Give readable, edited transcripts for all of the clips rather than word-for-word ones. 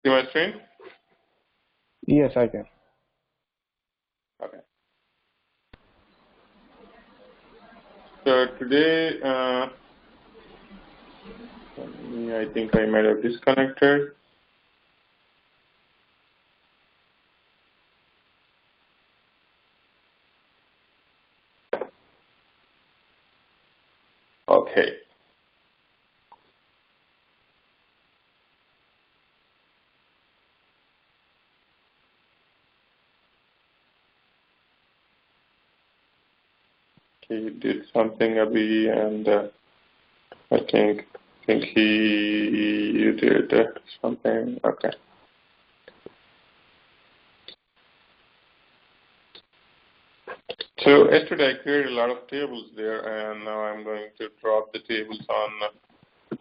see my screen? Yes, I can. Okay. So today, I think I might have disconnected. Okay. He did something, Abhi, and I think you did something. Okay. So yesterday I created a lot of tables there, and now I'm going to drop the tables on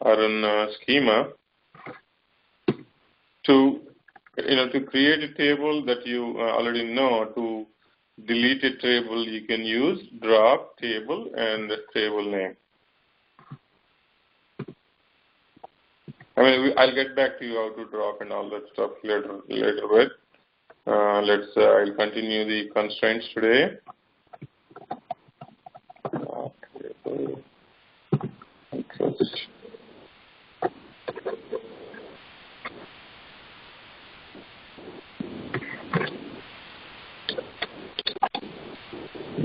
our own schema. To create a table that you already know, to delete a table, you can use drop table and table name. I mean, I'll get back to you how to drop and all that stuff later with. I'll continue the constraints today.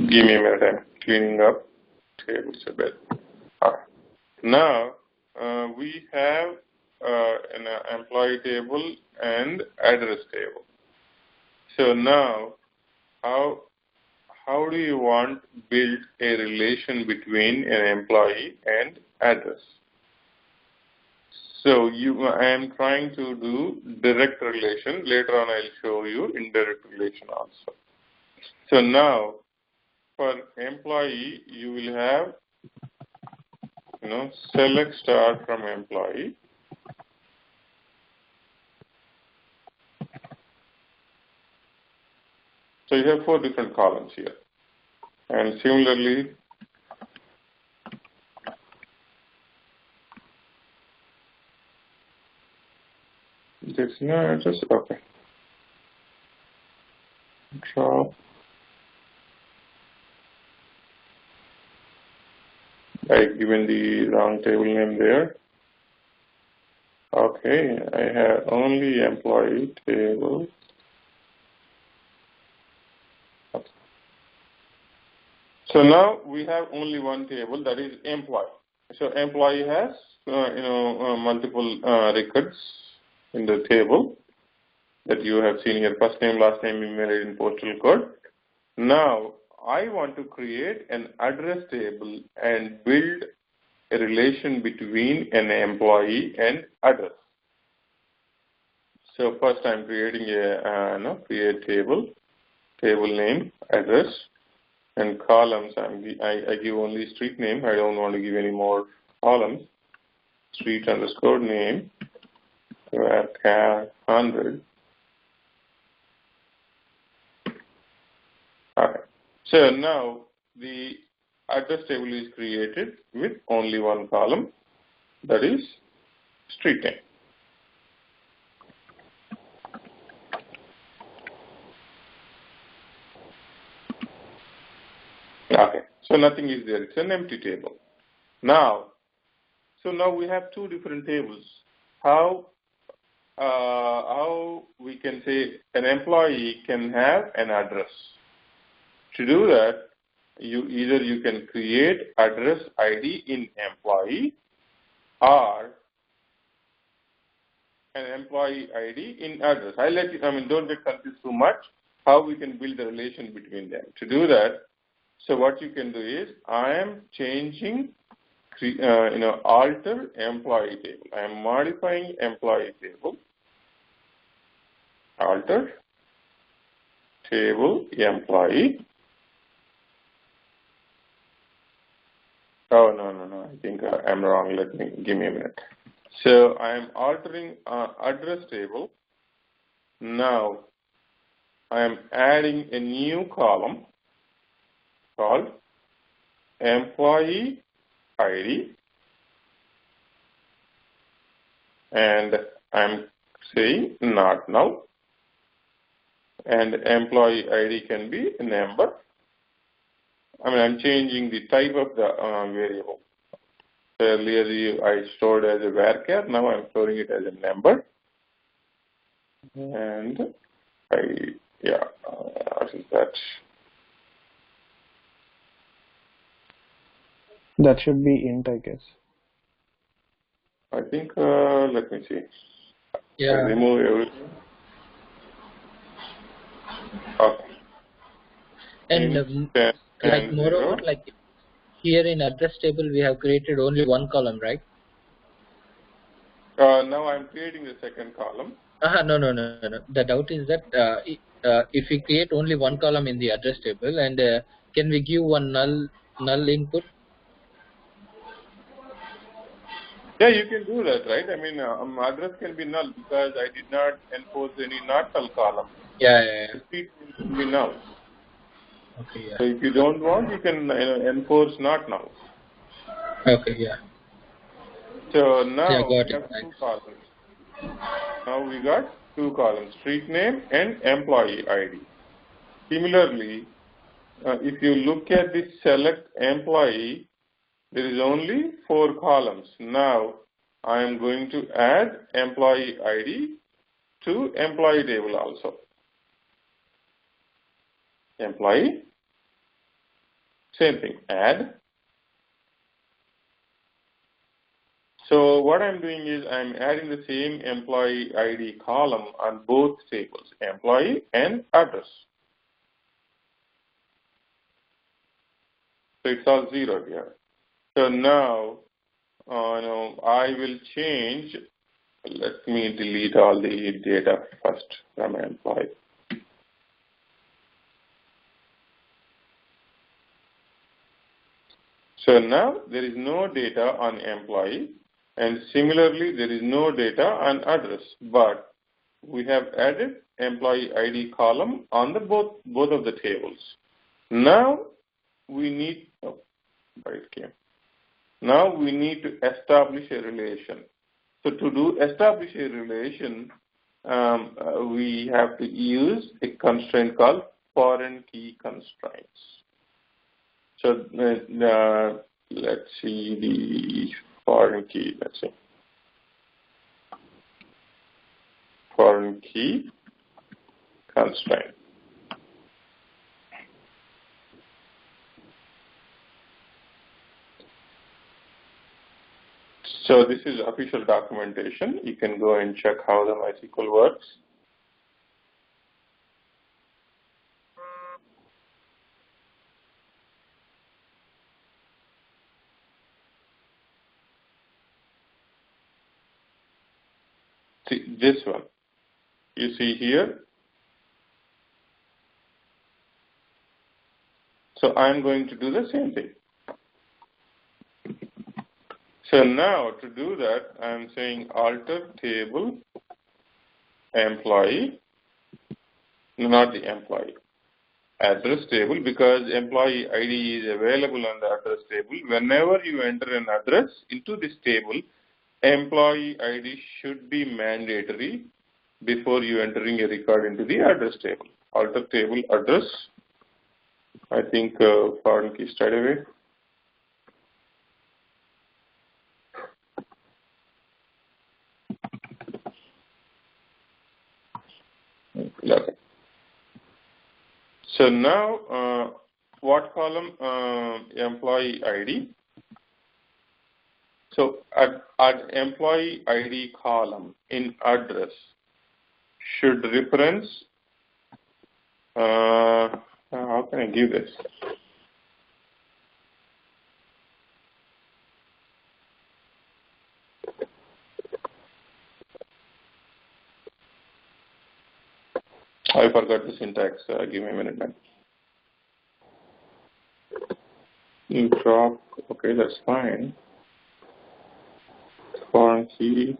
Give me a minute, I'm cleaning up tables a bit. All right. Now, we have an employee table and address table. So now, how do you want to build a relation between an employee and address? So I am trying to do direct relation. Later on, I'll show you indirect relation also. So now, for employee, you will have, select star from employee. So you have 4 different columns here. And similarly, this just okay. Drop. I've given the wrong table name there. Okay, I have only employee table. Okay. So now we have only one table, that is employee. So employee has multiple records in the table that you have seen here: first name, last name, email ID, and postal code. Now I want to create an address table and build a relation between an employee and address. So first I'm creating a create table name, address, and columns. I give only street name. I don't want to give any more columns. Street underscore name, car 100. Okay. So now the address table is created with only one column, that is street name. Okay, so nothing is there. It's an empty table. Now we have 2 different tables. How we can say an employee can have an address. To do that, you can create address ID in employee or an employee ID in address. I'll let you, don't get confused too much how we can build the relation between them. To do that, so what you can do is, I am changing, alter employee table. I am modifying employee table, alter table employee. Oh, no, I think I'm wrong. Give me a minute. So I am altering address table. Now I am adding a new column called employee ID, and I'm say not null, and employee ID can be a number. I mean, I'm changing the type of the variable. So earlier I stored as a varchar. Now I'm storing it as a number. And what is that? That should be int, I guess. I think, let me see. Yeah. I remove everything. Okay. And like moreover, like here in address table, we have created only one column, right? Now I'm creating the second column. No. The doubt is that if we create only one column in the address table, and can we give one null input? Yeah, you can do that, right? I mean, address can be null because I did not enforce any not null column. Yeah. It can be null. Okay, yeah. So if you don't want, you can enforce not null. Okay, yeah. So now we got have it. two columns. Now we got two columns, street name and employee ID. Similarly, if you look at the select employee, there is only 4 columns. Now I am going to add employee ID to employee table also. Employee, same thing, add. So what I'm doing is I'm adding the same employee ID column on both tables, employee and address. So it's all 0 here. So now, I will change. Let me delete all the data first from employee. So now there is no data on employee, and similarly there is no data on address, but we have added employee ID column on the both of the tables. Now we need Now we need to establish a relation. So to establish a relation, we have to use a constraint called foreign key constraints. So let's see the foreign key. Let's see. Foreign key constraint. So this is official documentation. You can go and check how the MySQL works. See this one. You see here. So I'm going to do the same thing. So now to do that, I'm saying alter table employee, not the employee, address table, because employee ID is available on the address table. Whenever you enter an address into this table, employee ID should be mandatory before you entering a record into the address table. Alter table address. I think foreign key straight away. Okay. So now, what column? Employee ID. So at employee ID column in address should reference. How can I give this? I forgot the syntax. Give me a minute, man. Drop. Okay, that's fine. Foreign key.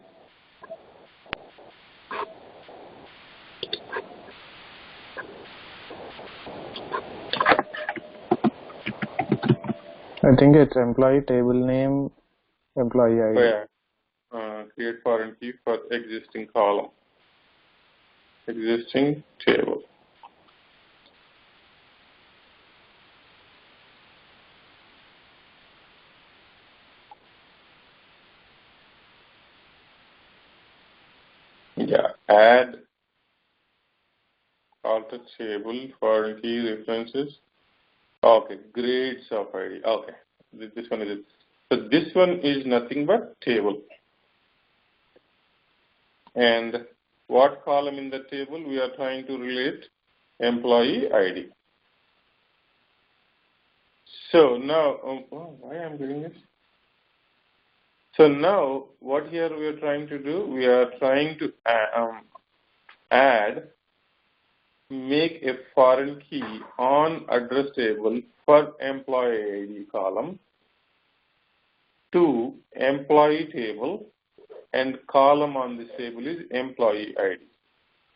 I think it's employee table name, employee ID. Oh, yeah. Create foreign key for existing column. existing table. Yeah, add alter table, foreign key references. Okay, grades of ID. Okay, this one is it. So this one is nothing but table. And what column in the table we are trying to relate? Employee ID. So now, why I'm doing this? So now, what here we are trying to do? We are trying to make a foreign key on address table for employee ID column to employee table, and column on this table is employee ID.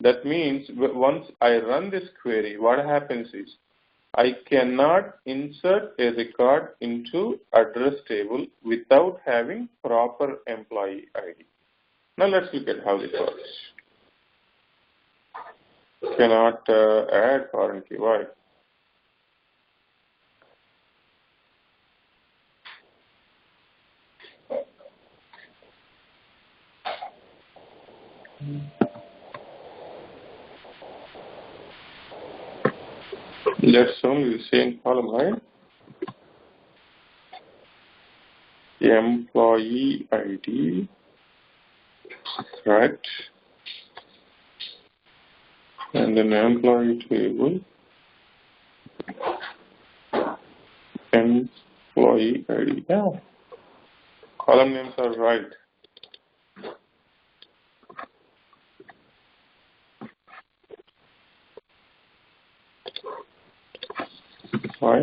That means once I run this query, what happens is I cannot insert a record into address table without having proper employee ID. Now let's look at how this works. Cannot add foreign key. Why? That's only the same column, right? Employee ID, right? And then employee table, employee ID. Yeah, column names are right. Why?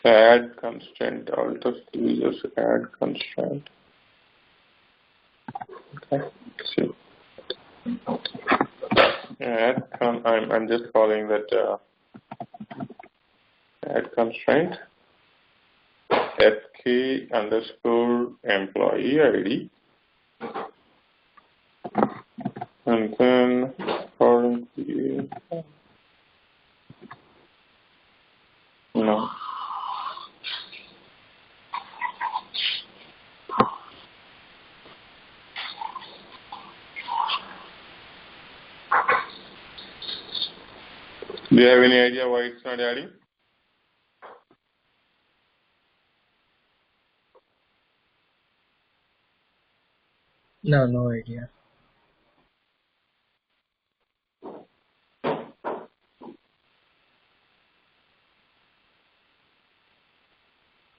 Add constraint, alter users, add constraint. Okay, let's see. I'm just calling that add constraint fk underscore employee ID, and then foreign key. No. Do you have any idea why it's not adding? No, no idea.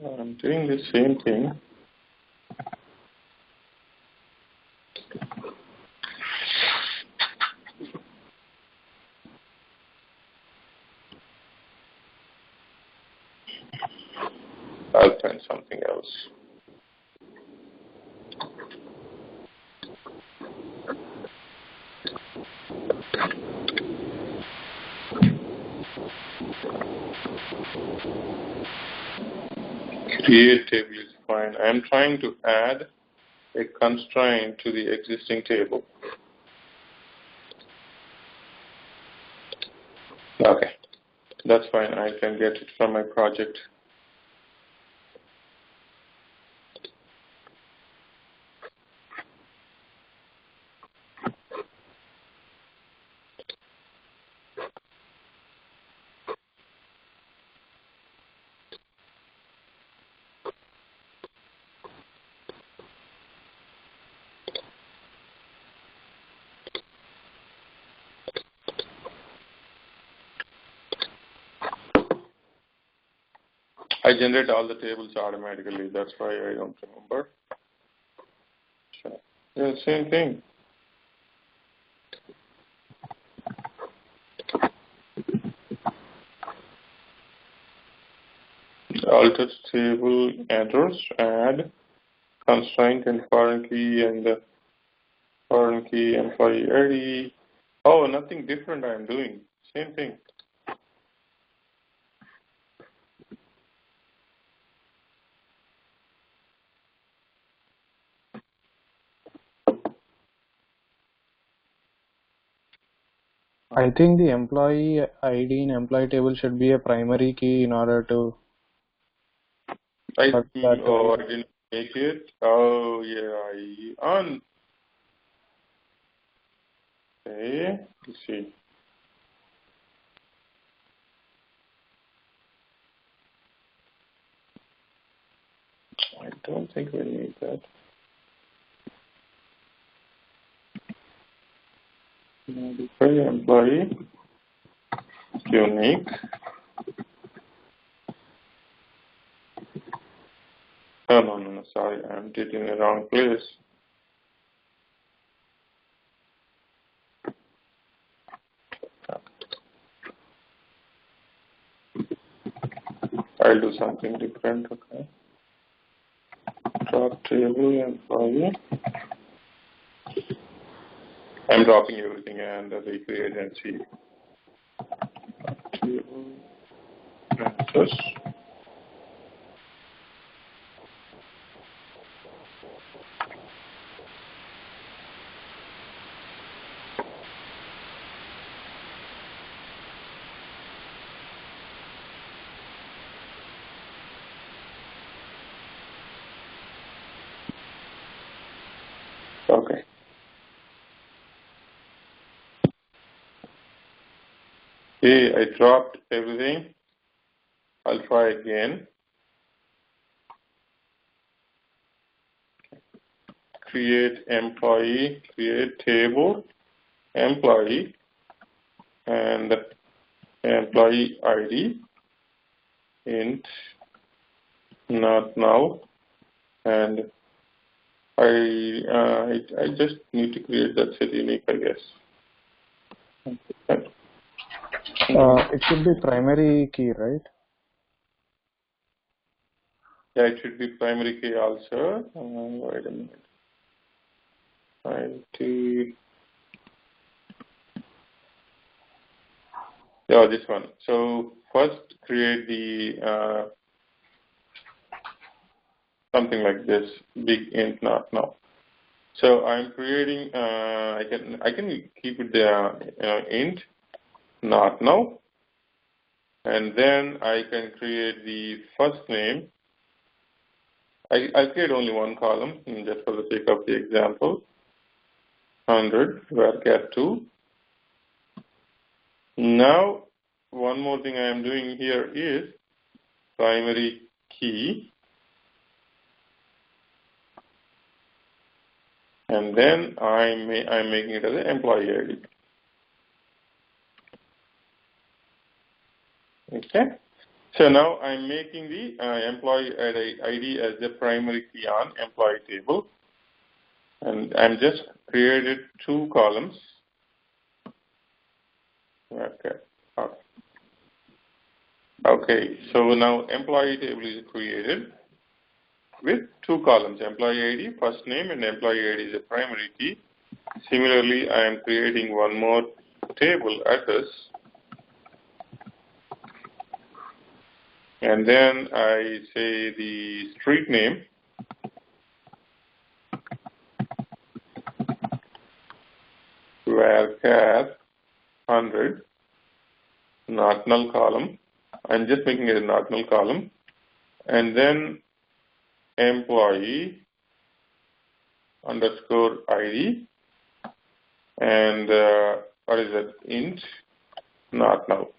I'm doing the same thing. I'll find something else. Create table is fine. I'm trying to add a constraint to the existing table. Okay, that's fine. I can get it from my project. I generate all the tables automatically. That's why I don't remember. So, yeah, same thing. Alter table address, add constraint and foreign key, and the foreign key employee ID. Oh, nothing different I am doing. Same thing. I think the employee ID in employee table should be a primary key in order to. I that didn't make it. Oh yeah, on. Okay, let's see. I don't think we need that. Modify employee unique. Oh, no, sorry, I did it in the wrong place. I'll do something different, okay. Drop table employee. I'm dropping everything and recreate and see. Table address. Okay. Okay, I dropped everything. I'll try again. Create employee, create table, employee, and employee ID, int, not now, and I just need to create that set unique, I guess. it should be primary key, right? Yeah, it should be primary key also. Wait a minute. Yeah, this one. So first create the something like this, big int not now. So I'm creating. I can keep it there, int not now, and then I can create the first name. I'll create only one column, just for the sake of the example. 100 varchar 2. Now, one more thing I am doing here is primary key, and then I'm making it as an employee ID. Okay. So now I'm making the employee ID as the primary key on employee table, and I'm just created 2 columns. Okay. Okay. So now employee table is created with 2 columns, employee ID, first name, and employee ID is a primary key. Similarly, I am creating one more table address, and then I say the street name, varchar 100, not null column. I'm just making it a not null column, and then employee underscore ID, and what is that, int not null.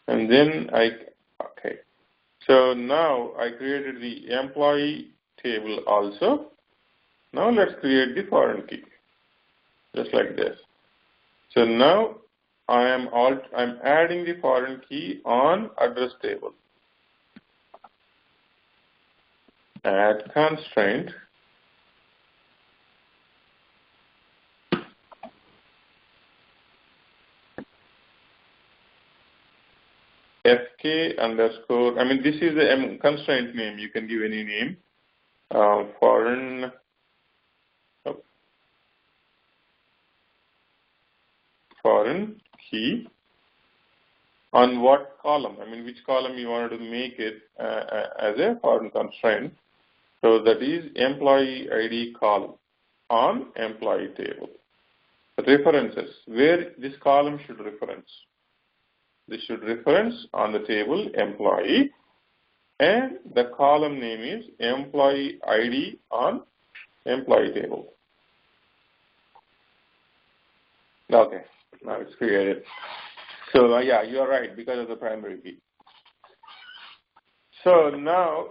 And then okay. So now I created the employee table also. Now let's create the foreign key, just like this. So now I'm adding the foreign key on address table. Add constraint. FK underscore, this is the constraint name. You can give any name. Foreign foreign key on what column? I mean, which column you wanted to make it as a foreign constraint. So that is employee ID column on employee table. References, where this column should reference. This should reference on the table employee, and the column name is employee ID on employee table. Okay, now it's created. So yeah, you are right, because of the primary key. So now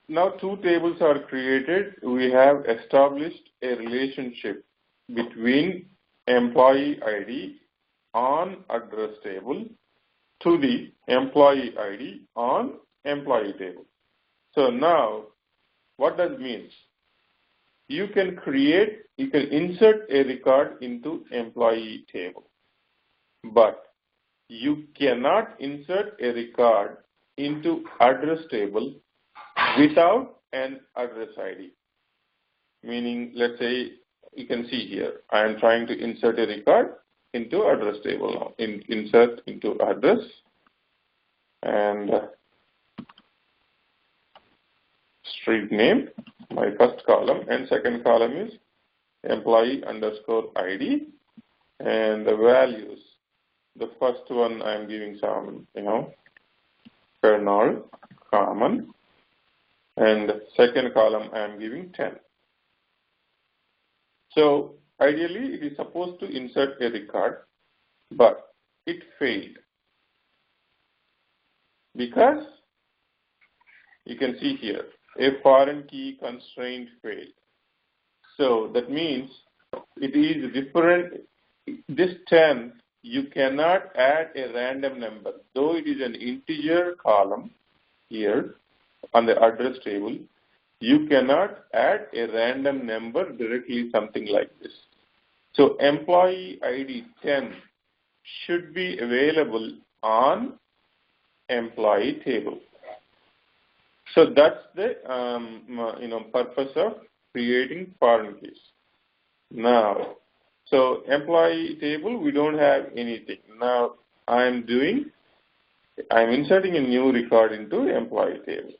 now two tables are created. We have established a relationship between employee ID on address table to the employee ID on employee table. So now, what does it mean? You can insert a record into employee table, but you cannot insert a record into address table without an address ID. Meaning, let's say, you can see here, I am trying to insert a record into address table now. Insert into address, and street name, my first column, and second column is employee underscore ID, and the values. The first one I am giving some, kernel, common, and second column I am giving 10. So ideally it is supposed to insert a record, but it failed because you can see here a foreign key constraint failed. So that means it is different. This 10, you cannot add a random number, though it is an integer column here on the address table. You cannot add a random number directly, something like this. So employee ID 10 should be available on employee table. So that's the purpose of creating foreign keys. Now, so employee table, we don't have anything. Now I'm inserting a new record into employee table.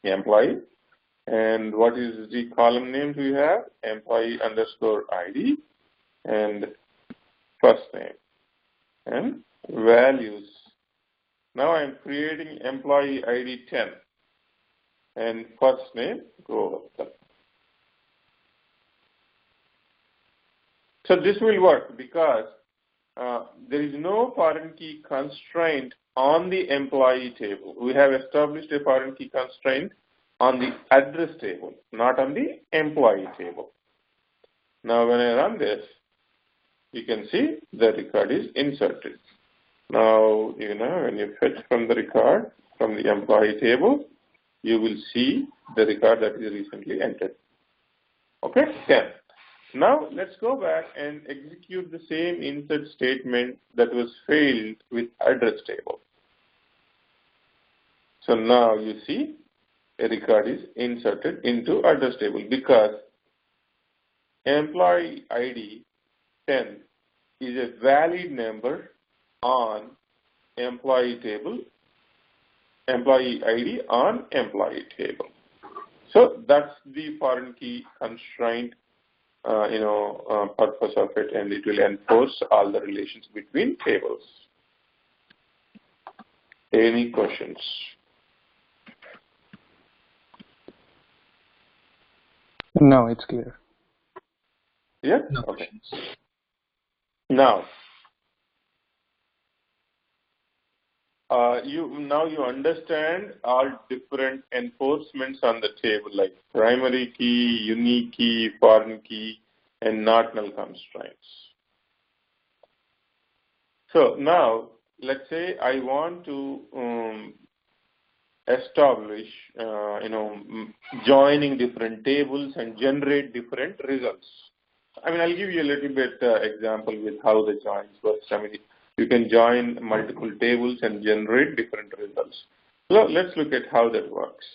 Employee, and what is the column name we have? Employee underscore ID and first name and values. Now I'm creating employee ID 10 and first name go up. So this will work because there is no foreign key constraint on the employee table. We have established a foreign key constraint on the address table, not on the employee table. Now when I run this, you can see the record is inserted. Now, when you fetch from the record, from the employee table, you will see the record that is recently entered. Okay, 10. Now let's go back and execute the same insert statement that was failed with address table. So now you see a record is inserted into address table because employee ID 10 is a valid number on employee table, employee ID on employee table. So that's the foreign key constraint purpose of it, and it will enforce all the relations between tables. Any questions? No, it's clear. Yeah? No Okay. questions. Now, you understand all different enforcements on the table, like primary key, unique key, foreign key, and not null constraints. So now, let's say I want to establish, joining different tables and generate different results. I mean, I'll give you a little bit example with how the joins works. I mean, you can join multiple tables and generate different results. So let's look at how that works.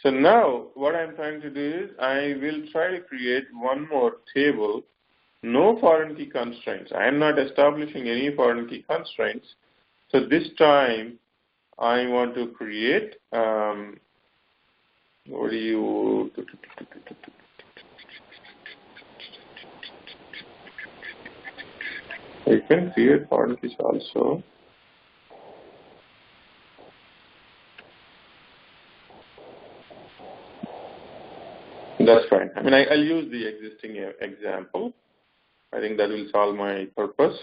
So now what I'm trying to do is I will try to create one more table, no foreign key constraints. I am not establishing any foreign key constraints. So this time I want to create, what do you, I can create foreign keys also. That's fine. I mean, I'll use the existing example. I think that will solve my purpose.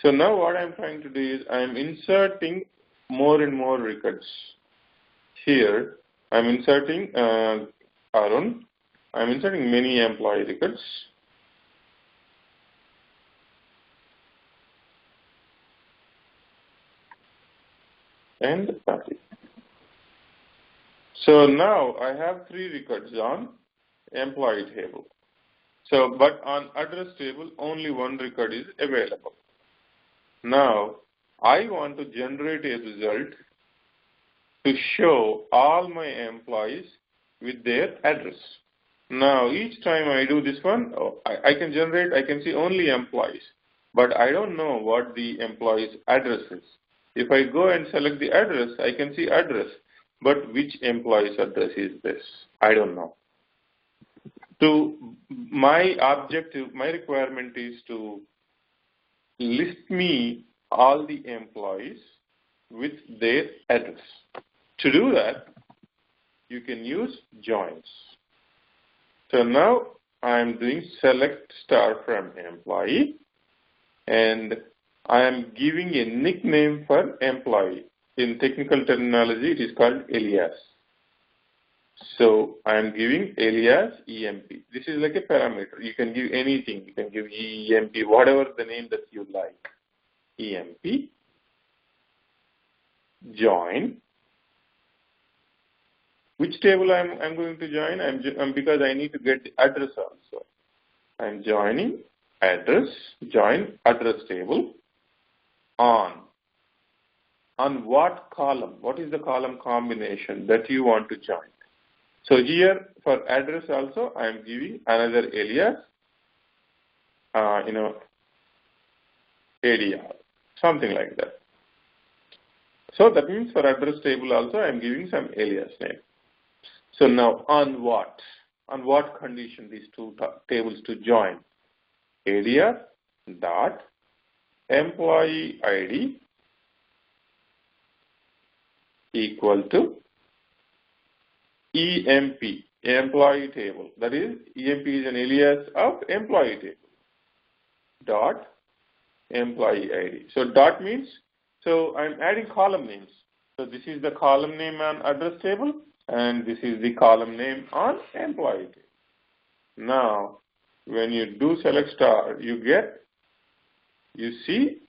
So now what I'm trying to do is I'm inserting more and more records. Here, I'm inserting Arun. I'm inserting many employee records. And Patty. So now I have 3 records on employee table. So, but on address table, only 1 record is available. Now, I want to generate a result to show all my employees with their address. Now, each time I do this one, I can see only employees, but I don't know what the employee's address is. If I go and select the address, I can see address, but which employee's address is this? I don't know. My objective, my requirement is to list me all the employees with their address. To do that, you can use joins. So now I'm doing select star from employee, and I am giving a nickname for employee. In technical terminology, it is called alias. So I am giving alias EMP. This is like a parameter. You can give anything. You can give EMP, whatever the name that you like. EMP, join. Which table I'm going to join? Because I need to get the address also. I'm joining address, join address table on what column? What is the column combination that you want to join? So here for address also, I am giving another alias, ADR, something like that. So that means for address table also, I am giving some alias name. So now on what condition these 2 tables to join? ADR dot employee ID equal to EMP, employee table. That is, EMP is an alias of employee table. Dot employee ID. So dot means, so I'm adding column names. So this is the column name on address table, and this is the column name on employee table. Now, when you do select star, you see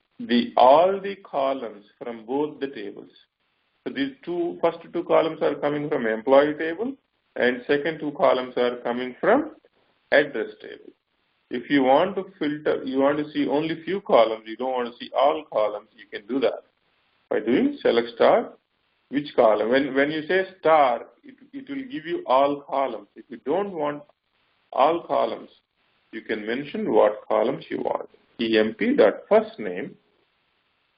all the columns from both the tables. So these first two columns are coming from employee table, and second 2 columns are coming from address table. If you want to filter, you want to see only few columns, you don't want to see all columns, you can do that by doing select star. Which column? When you say star, it will give you all columns. If you don't want all columns, you can mention what columns you want. emp.first name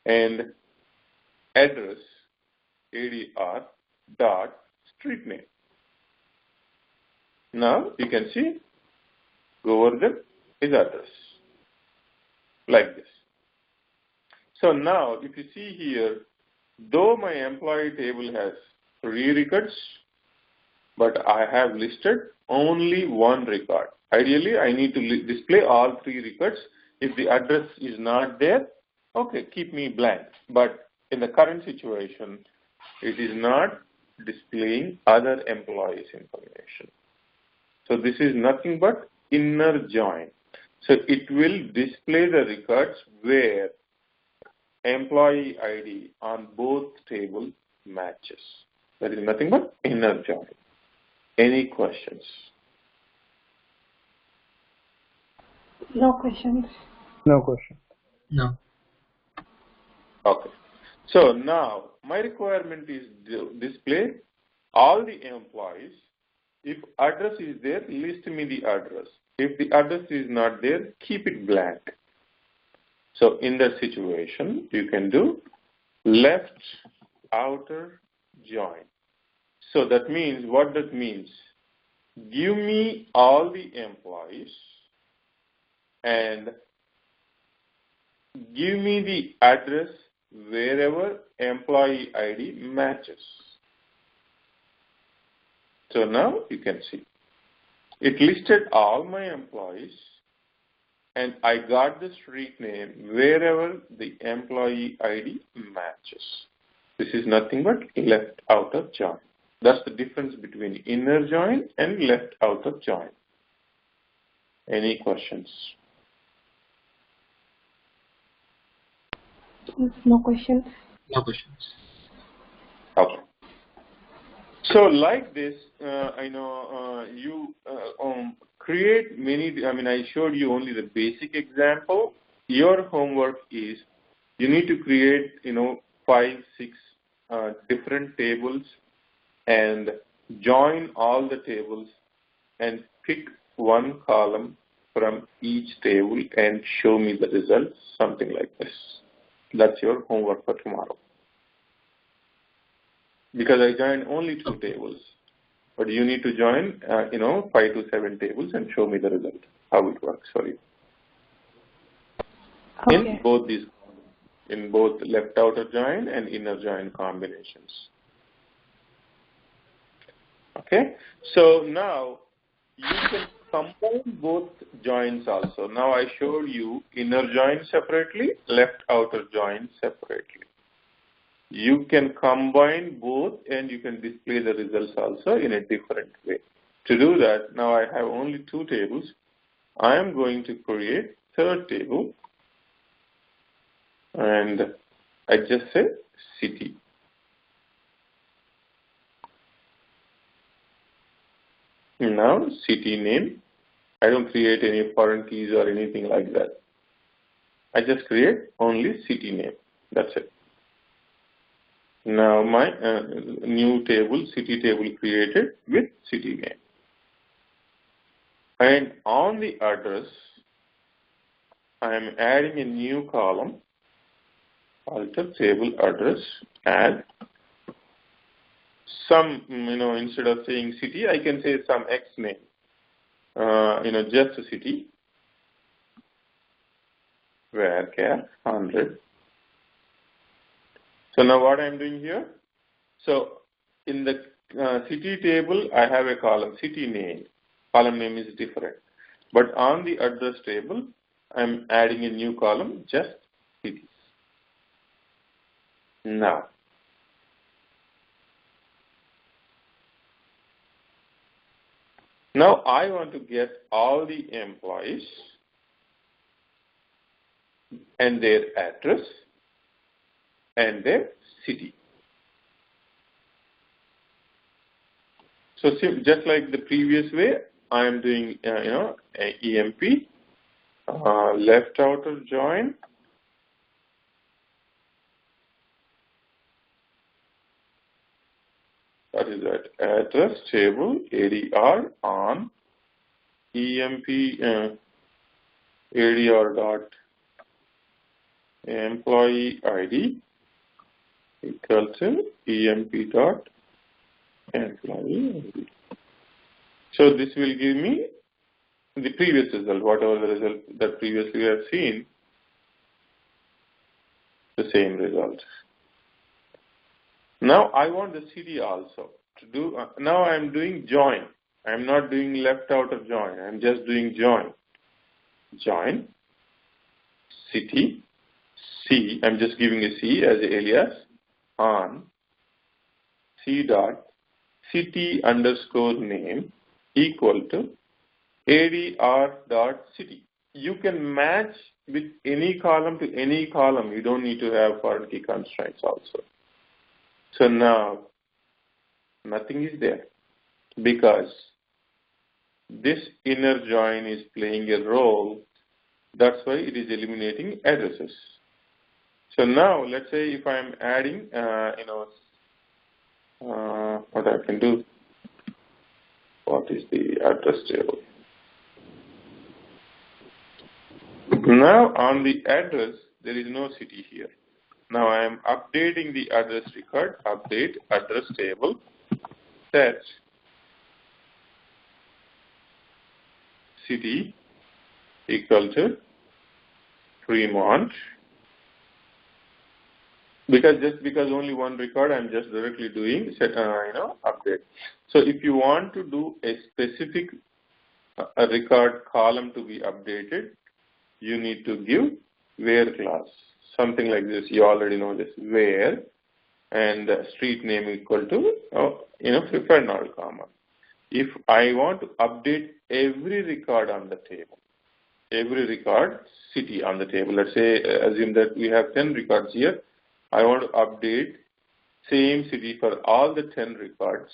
and address ADR dot street name. Now you can see, go over there, his address, like this. So now if you see here, though my employee table has 3 records, but I have listed only 1 record. Ideally, I need to display all 3 records. If the address is not there, okay, keep me blank. But in the current situation, it is not displaying other employees' information. So this is nothing but inner join. So it will display the records where employee ID on both tables matches. That is nothing but inner join. Any questions? No questions. No question. No. Okay. So now my requirement is to display all the employees. If address is there, list me the address. If the address is not there, keep it blank. So in that situation, you can do left outer join. So that means, what that means, give me all the employees and give me the address wherever employee ID matches. So now you can see it listed all my employees and I got the street name wherever the employee ID matches. This is nothing but left outer join. That's the difference between inner join and left outer join. Any questions? No questions. No questions. Okay. So like this, I know you create many, I showed you only the basic example. Your homework is you need to create, 5, 6 different tables and join all the tables and pick one column from each table and show me the results, something like this. That's your homework for tomorrow. Because I joined only 2 tables, but you need to join, 5 to 7 tables and show me the result, how it works for you. Okay. In both left outer join and inner join combinations. Okay, so now you can combine both joins also. Now I showed you inner join separately, left outer join separately. You can combine both and you can display the results also in a different way. To do that, now I have only 2 tables. I am going to create 3rd table and I just say city. Now city name, I don't create any foreign keys or anything like that. I just create only city name, that's it. Now my new table, city table created with city name. And on the address, I am adding a new column, alter table address, add some, instead of saying city, I can say some X name, just a city, varchar 100. So now what I'm doing here, so in the city table, I have a column, city name. Column name is different. But on the address table, I'm adding a new column, just cities. Now I want to get all the employees and their address and their city. So just like the previous way, I am doing, EMP, left outer join, that is that address table, ADR on EMP, ADR dot employee ID equal to EMP dot employee ID. So this will give me the previous result, whatever the result that previously we have seen, the same result. Now I want the city also to do. Now I am doing join. I am not doing left outer join. I am just doing join. Join city C. I am just giving a C as an alias on C dot city underscore name equal to ADR dot city. You can match with any column to any column. You don't need to have foreign key constraints also. So now nothing is there because this inner join is playing a role. That's why it is eliminating addresses. So now let's say if I'm adding, what I can do. What is the address table? Now on the address, there is no city here. Now I am updating the address record, update address table, set city equal to Fremont. Because only one record, I'm just directly doing set, update. So if you want to do a specific record column to be updated, you need to give where class, something like this. You already know this, where, and street name equal to preferred not comma. If I want to update every record on the table, every record city on the table, let's say assume that we have 10 records here. I want to update same city for all the 10 records.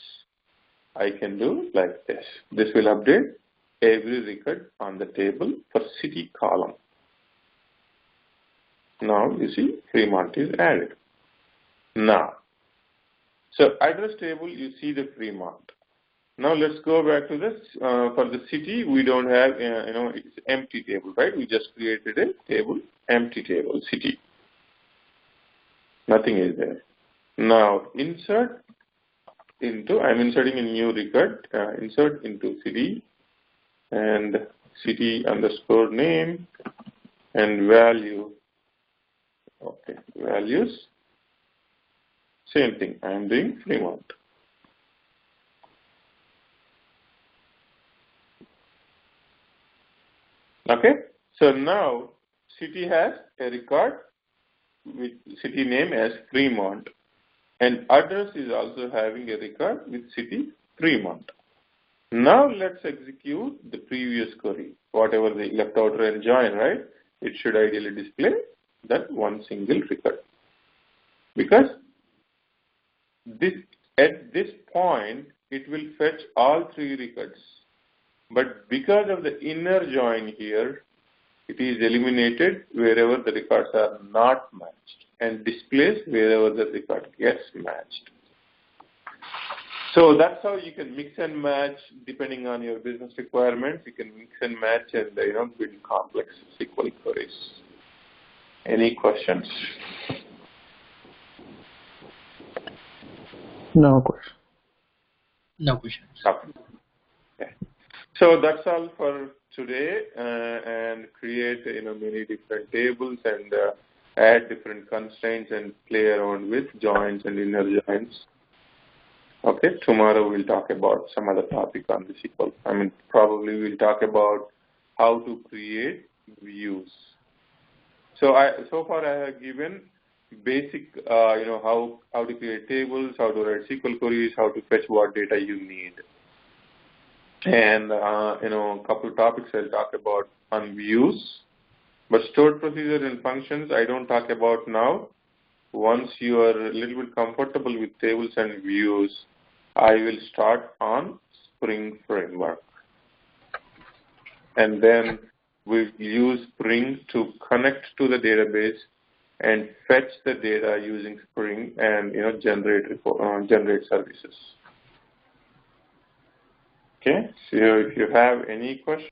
I can do like this. This will update every record on the table for city column. Now you see Fremont is added. Now, so address table, you see the Fremont. Now let's go back to this. For the city, we don't have, it's empty table, right? We just created a table, empty table, city. Nothing is there. Now insert into, I'm inserting a new record, insert into city and city underscore name and value. Okay, values. Same thing, I am doing Fremont. Okay, so now city has a record with city name as Fremont, and address is also having a record with city Fremont. Now let's execute the previous query, whatever the left outer and join, right? It should ideally display that one single record, because at this point it will fetch all 3 records, but because of the inner join here, it is eliminated wherever the records are not matched and displays wherever the record gets matched. So that's how you can mix and match depending on your business requirements. You can mix and match and build complex SQL queries. Any questions? No question. No questions. Okay. So that's all for today, and create many different tables and add different constraints and play around with joins and inner joins. Okay, tomorrow we'll talk about some other topic on the SQL. Probably we'll talk about how to create views. So far I have given basic, how to create tables, how to write SQL queries, how to fetch what data you need. And, a couple of topics I'll talk about on views, but stored procedures and functions I don't talk about now. Once you are a little bit comfortable with tables and views, I will start on Spring Framework. And then we'll use Spring to connect to the database and fetch the data using Spring and, generate services. Okay, so if you have any questions.